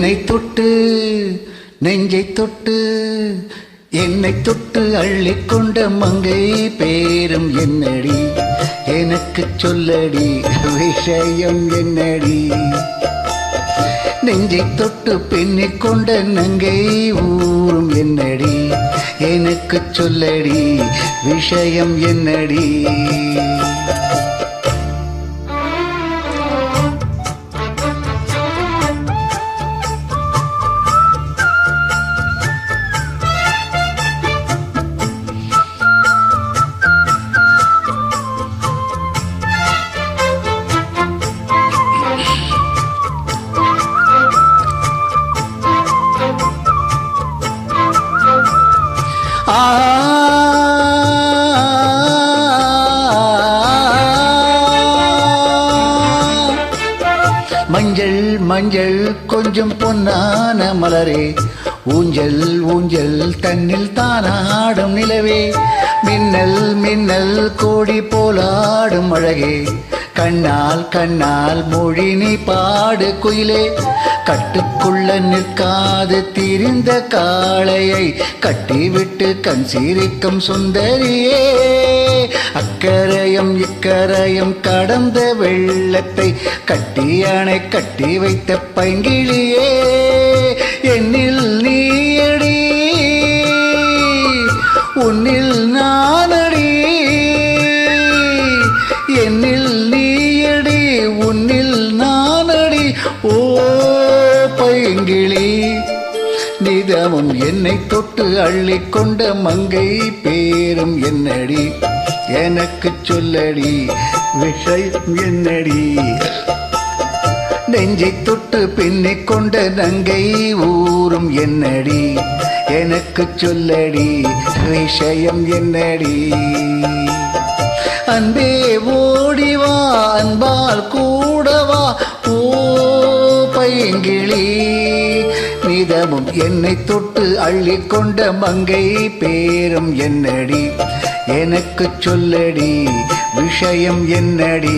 என்னை தொட்டு நெஞ்சை தொட்டு என்னை தொட்டு அள்ளிக்கொண்ட மங்கை பேரும் என்னடி எனக்கு சொல்லடி விஷயம் என்னடி நெஞ்சை தொட்டு பெண்ணிக் கொண்ட நங்கை ஊரும் என்னடி எனக்கு சொல்லடி விஷயம் என்னடி மஞ்சள் மஞ்சள் கொஞ்சம் பொன்னான மலரே ஊஞ்சல் ஊஞ்சல் தன்னில் தானாடும் நிலவே மின்னல் மின்னல் கோடி போலாடும் அழகே கண்ணால் கண்ணால் மொழி நீ பாடு குயிலே கட்டுக்குள்ள நிற்காது திரிந்த காளையை கட்டிவிட்டு கண் சீரிக்கும் சுந்தரியே அக்கரையும் இக்கரையும் கடந்த வெள்ளத்தை கட்டியானை கட்டி வைத்த பைங்கிளியே என்னில் நீயடி உன்னில் நானடி என்னில் நீயடி உன்னில் நானடி ஓ பைங்கிளி நிதமும் என்னை தொட்டு அள்ளிக்கொண்ட மங்கை பேரும் என்னடி எனக்கு சொல்லடி விஷயம் என்னடி நெஞ்சை தொட்டு பின்னிக் கொண்ட நங்கை ஊரும் என்னடி எனக்கு சொல்லடி விஷயம் என்னடி அன்பே ஓடிவா அன்பால் கூடவா ஓ பைங்கிளி நிதமும் என்னை தொட்டு அள்ளிக்கொண்ட மங்கை பேரும் என்னடி எனக்கு சொல்லடி விஷயம் என்னடி